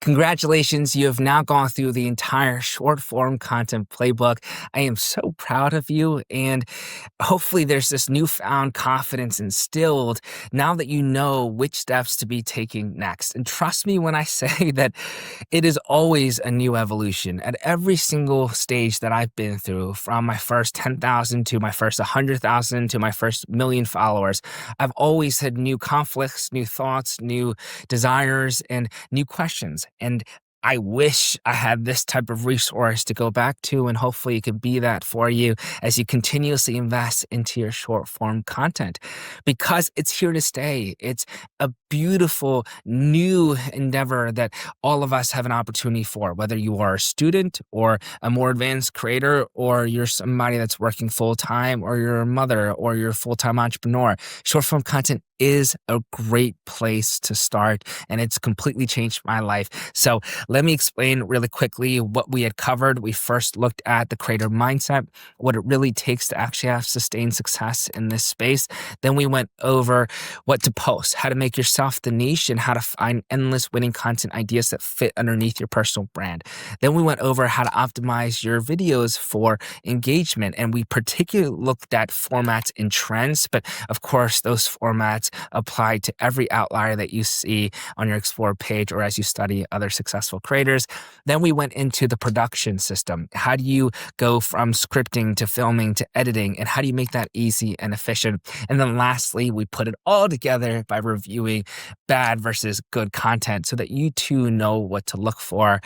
Congratulations, you have now gone through the entire short form content playbook. I am so proud of you, and hopefully, there's this newfound confidence instilled now that you know which steps to be taking next. And trust me when I say that it is always a new evolution. At every single stage that I've been through, from my first 10,000 to my first 100,000 to my first million followers, I've always had new conflicts, new thoughts, new desires, and new questions. And I wish I had this type of resource to go back to, and hopefully it can be that for you as you continuously invest into your short form content because it's here to stay. It's a beautiful new endeavor that all of us have an opportunity for, whether you are a student or a more advanced creator, or you're somebody that's working full time, or you're a mother, or you're a full time entrepreneur. Short form content is a great place to start, and it's completely changed my life. So let me explain really quickly what we had covered. We first looked at the creator mindset, what it really takes to actually have sustained success in this space. Then we went over what to post, how to make yourself the niche, and how to find endless winning content ideas that fit underneath your personal brand. Then we went over how to optimize your videos for engagement, and we particularly looked at formats and trends, but of course, those formats apply to every outlier that you see on your Explore page or as you study other successful creators. Then we went into the production system. How do you go from scripting to filming to editing, and how do you make that easy and efficient? And then lastly, we put it all together by reviewing bad versus good content so that you too know what to look for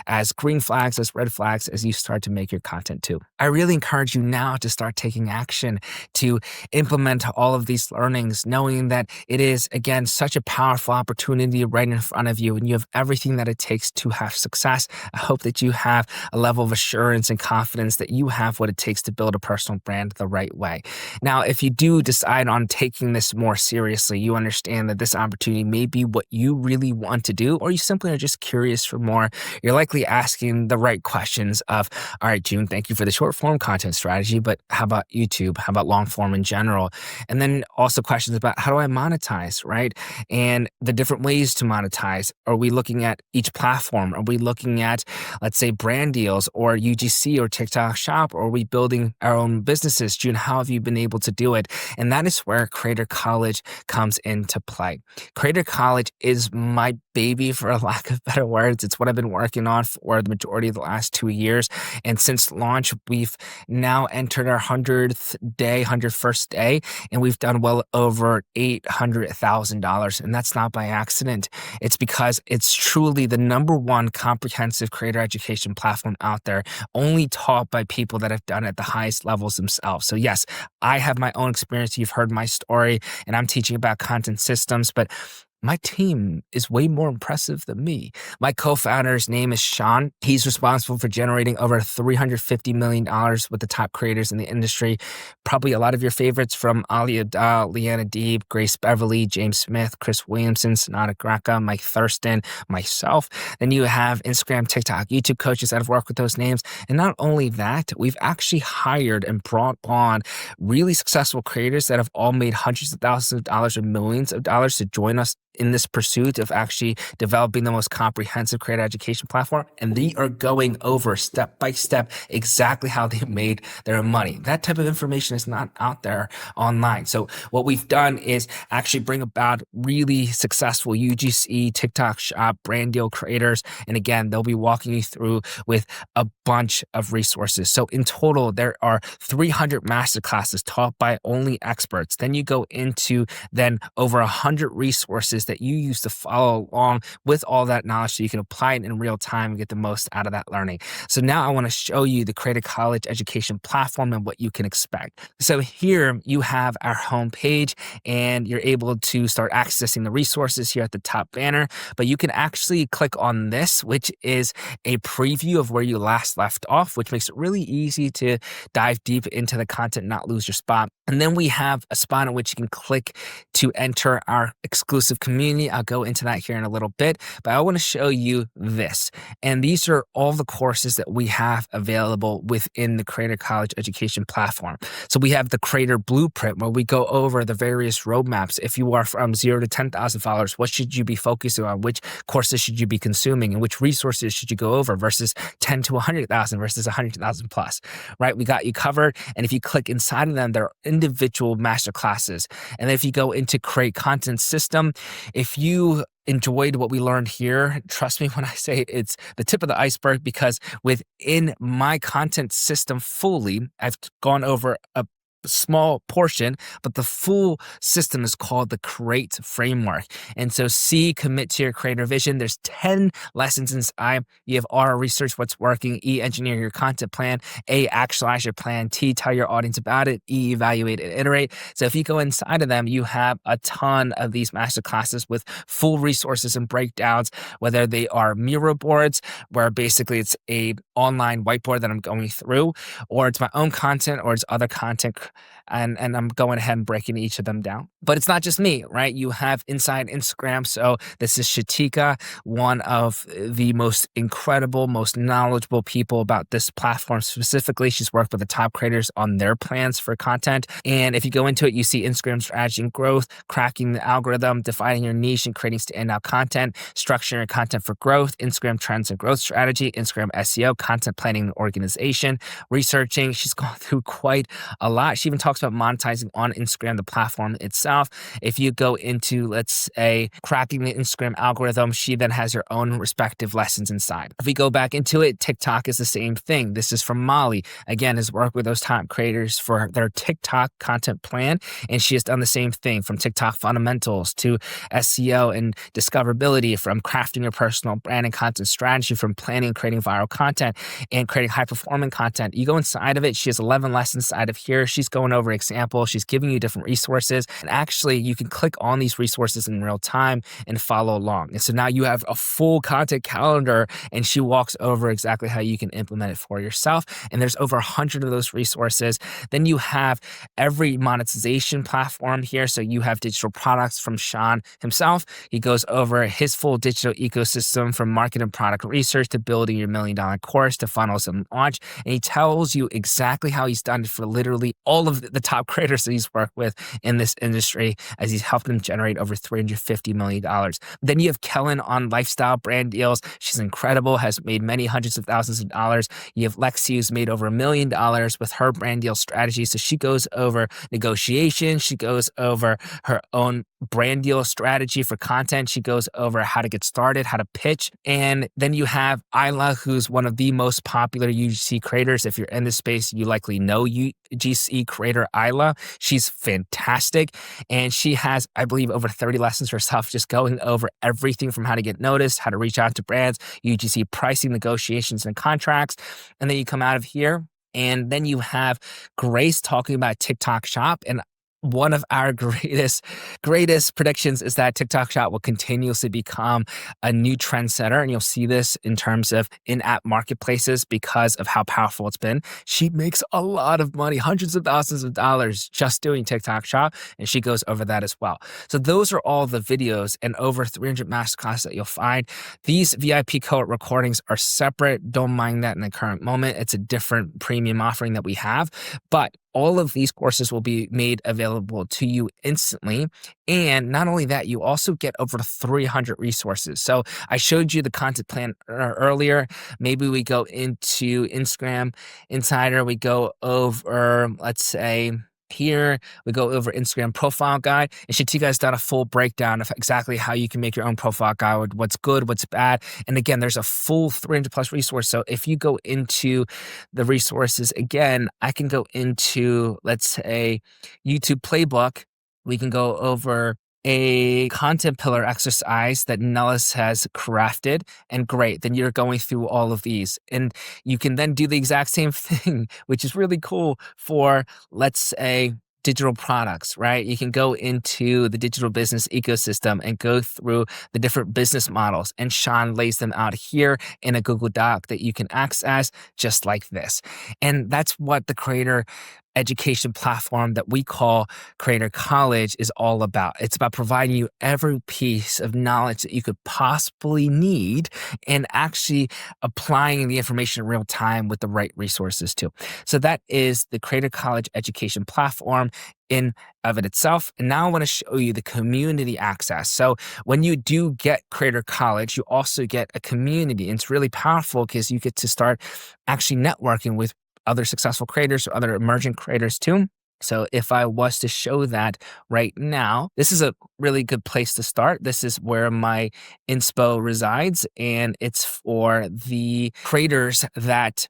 as green flags, as red flags, as you start to make your content too. I really encourage you now to start taking action to implement all of these learnings, knowing that it is, again, such a powerful opportunity right in front of you, and you have everything that it takes to have success. I hope that you have a level of assurance and confidence that you have what it takes to build a personal brand the right way. Now, if you do decide on taking this more seriously, you understand that this opportunity may be what you really want to do, or you simply are just curious for more, you're likely asking the right questions of, all right, June, thank you for the short form content strategy, but how about YouTube? How about long form in general? And then also questions about how do I monetize, right? And the different ways to monetize. Are we looking at each platform? Are we looking at, let's say, brand deals or UGC or TikTok Shop? Or are we building our own businesses? June, how have you been able to do it? And that is where Creator College comes into play. Creator College is my baby, for a lack of better words. It's what I've been working on for the majority of the last 2 years. And since launch, we've now entered our 100th day, 101st day, and we've done well over $800,000. And that's not by accident. It's because it's truly the number one comprehensive creator education platform out there, only taught by people that have done it at the highest levels themselves. So yes, I have my own experience. You've heard my story, and I'm teaching about content systems, but my team is way more impressive than me. My co-founder's name is Sean. He's responsible for generating over $350 million with the top creators in the industry. Probably a lot of your favorites from Ali Abdaal, Leanna Deeb, Grace Beverly, James Smith, Chris Williamson, Sonata Greca, Mike Thurston, myself. Then you have Instagram, TikTok, YouTube coaches that have worked with those names. And not only that, we've actually hired and brought on really successful creators that have all made hundreds of thousands of dollars or millions of dollars to join us in this pursuit of actually developing the most comprehensive creator education platform. And they are going over step by step exactly how they made their money. That type of information is not out there online. So what we've done is actually bring about really successful UGC, TikTok Shop, brand deal creators. And again, they'll be walking you through with a bunch of resources. So in total, there are 300 masterclasses taught by only experts. Then you go into then over 100 resources that you use to follow along with all that knowledge so you can apply it in real time and get the most out of that learning. So now I want to show you the Creator College education platform and what you can expect. So here you have our homepage, and you're able to start accessing the resources here at the top banner, but you can actually click on this, which is a preview of where you last left off, which makes it really easy to dive deep into the content, not lose your spot. And then we have a spot in which you can click to enter our exclusive community. I'll go into that here in a little bit, but I want to show you this. And these are all the courses that we have available within the Creator College Education platform. So we have the Creator Blueprint, where we go over the various roadmaps. If you are from 0 to 10,000 followers, what should you be focusing on? Which courses should you be consuming? And which resources should you go over versus 10 to 100,000 versus 100,000 plus, right? We got you covered. And if you click inside of them, they're individual master classes. And then if you go into Create Content System, if you enjoyed what we learned here, trust me when I say it's the tip of the iceberg, because within my content system fully, I've gone over a small portion, but the full system is called the Create Framework. And so C, commit to your creator vision. There's 10 lessons inside. You have R, research what's working. E, engineer your content plan. A, actualize your plan. T, tell your audience about it. E, evaluate and iterate. So if you go inside of them, you have a ton of these master classes with full resources and breakdowns, whether they are Miro boards, where basically it's a online whiteboard that I'm going through, or it's my own content, or it's other content, and I'm going ahead and breaking each of them down. But it's not just me, right? You have inside Instagram. So this is Shatika, one of the most incredible, most knowledgeable people about this platform specifically. She's worked with the top creators on their plans for content. And if you go into it, you see Instagram strategy and growth, cracking the algorithm, defining your niche and creating standout content, structuring your content for growth, Instagram trends and growth strategy, Instagram SEO, content planning and organization, researching. She's gone through quite a lot. She even talks about monetizing on Instagram, the platform itself. If you go into, let's say, cracking the Instagram algorithm, she then has her own respective lessons inside. If we go back into it, TikTok is the same thing. This is from Molly. Again, has worked with those top creators for their TikTok content plan. And she has done the same thing, from TikTok fundamentals to SEO and discoverability, from crafting your personal brand and content strategy, from planning and creating viral content and creating high performing content. You go inside of it, she has 11 lessons inside of here. She's going over examples. She's giving you different resources. And actually, you can click on these resources in real time and follow along. And so now you have a full content calendar, and she walks over exactly how you can implement it for yourself. And there's over 100 of those resources. Then you have every monetization platform here. So you have digital products from Sean himself. He goes over his full digital ecosystem, from market and product research to building your $1 million course to funnels and launch. And he tells you exactly how he's done it for literally all of the top creators that he's worked with in this industry, as he's helped them generate over $350 million. Then you have Kellen on lifestyle brand deals. She's incredible, has made many hundreds of thousands of dollars. You have Lexi, who's made over $1 million with her brand deal strategy. So she goes over negotiation. She goes over her own brand deal strategy for content. She goes over how to get started, how to pitch. And then you have Isla, who's one of the most popular UGC creators. If you're in this space, you likely know UGC creator Isla. She's fantastic. And she has, I believe, over 30 lessons herself, just going over everything from how to get noticed, how to reach out to brands, UGC pricing, negotiations, and contracts. And then you come out of here, and then you have Grace talking about TikTok Shop. And one of our greatest predictions is that TikTok Shop will continuously become a new trendsetter. And you'll see this in terms of in-app marketplaces because of how powerful it's been. She makes a lot of money, hundreds of thousands of dollars, just doing TikTok Shop. And she goes over that as well. So those are all the videos and over 300 masterclasses that you'll find. These VIP cohort recordings are separate. Don't mind that in the current moment. It's a different premium offering that we have. But all of these courses will be made available to you instantly. And not only that, you also get over 300 resources. So I showed you the content plan earlier. Maybe we go into Instagram Insider. We go over, let's say, here, we go over Instagram profile guide, and Shatika has done a full breakdown of exactly how you can make your own profile guide, what's good, what's bad. And again, there's a full 300 plus resource. So if you go into the resources again, I can go into, let's say, YouTube playbook. We can go over a content pillar exercise that Nellis has crafted, and great, then you're going through all of these. And you can then do the exact same thing, which is really cool for, let's say, digital products, right? You can go into the digital business ecosystem and go through the different business models. And Sean lays them out here in a Google Doc that you can access just like this. And that's what the Creator education platform that we call Creator College is all about. It's about providing you every piece of knowledge that you could possibly need and actually applying the information in real time with the right resources too. So that is the Creator College education platform in of it itself. And now I want to show you the community access. So when you do get Creator College, you also get a community. And it's really powerful because you get to start actually networking with other successful creators or other emerging creators too. So if I was to show that right now, this is a really good place to start. This is where my inspo resides, and it's for the creators that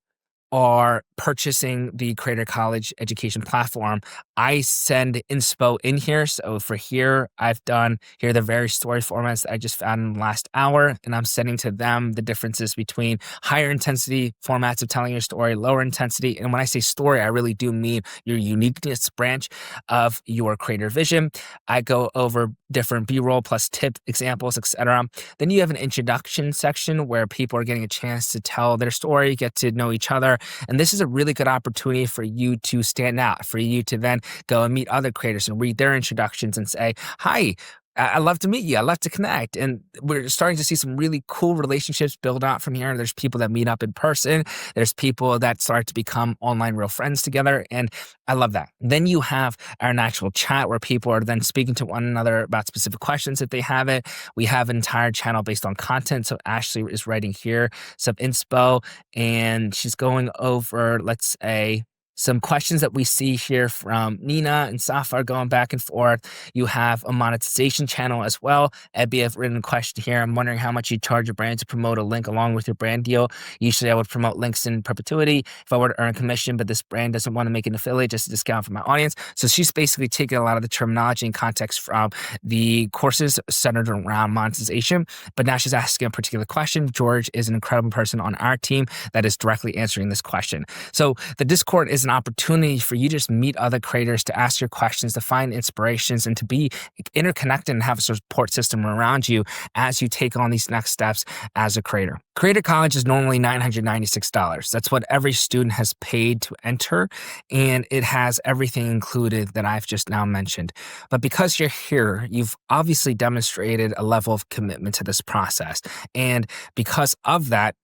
are purchasing the Creator College education platform. I send inspo in here. So for here, here are the various story formats that I just found in the last hour, and I'm sending to them the differences between higher intensity formats of telling your story, lower intensity. And when I say story, I really do mean your uniqueness branch of your creator vision. I go over different B-roll plus tip examples, etc. Then you have an introduction section where people are getting a chance to tell their story, get to know each other. And this is a really good opportunity for you to stand out, for you to then go and meet other creators and read their introductions and say, hi, I love to meet you. I love to connect. And we're starting to see some really cool relationships build out from here. There's people that meet up in person. There's people that start to become online real friends together. And I love that. Then you have our natural chat where people are then speaking to one another about specific questions if they have it. We have an entire channel based on content. So Ashley is writing here some inspo, and she's going over, let's say, some questions that we see here from Nina and Safar going back and forth. You have a monetization channel as well. Ebby have written a question here. I'm wondering how much you charge a brand to promote a link along with your brand deal. Usually I would promote links in perpetuity if I were to earn commission, but this brand doesn't want to make an affiliate, just a discount for my audience. So she's basically taking a lot of the terminology and context from the courses centered around monetization, but now she's asking a particular question. George is an incredible person on our team that is directly answering this question. So the Discord is an opportunity for you to just meet other creators, to ask your questions, to find inspirations, and to be interconnected and have a support system around you as you take on these next steps as a creator. Creator College is normally $996. That's what every student has paid to enter, and it has everything included that I've just now mentioned. But because you're here, you've obviously demonstrated a level of commitment to this process. And because of that,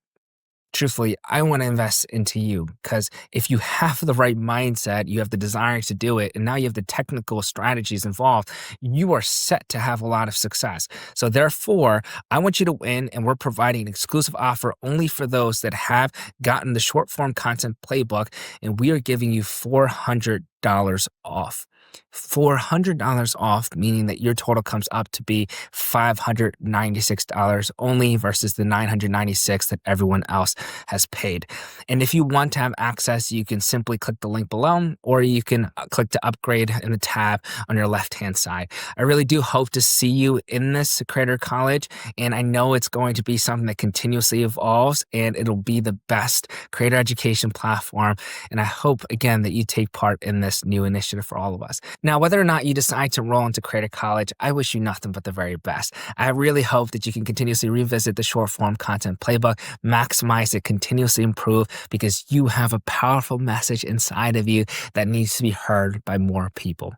truthfully, I want to invest into you, because if you have the right mindset, you have the desire to do it, and now you have the technical strategies involved, you are set to have a lot of success. So therefore, I want you to win, and we're providing an exclusive offer only for those that have gotten the short form content playbook, and we are giving you $400 off. $400 off, meaning that your total comes up to be $596 only versus the $996 that everyone else has paid. And if you want to have access, you can simply click the link below, or you can click to upgrade in the tab on your left-hand side. I really do hope to see you in this Creator College, and I know it's going to be something that continuously evolves, and it'll be the best creator education platform. And I hope, again, that you take part in this new initiative for all of us. Now, whether or not you decide to roll into Creator College, I wish you nothing but the very best. I really hope that you can continuously revisit the short form content playbook, maximize it, continuously improve, because you have a powerful message inside of you that needs to be heard by more people.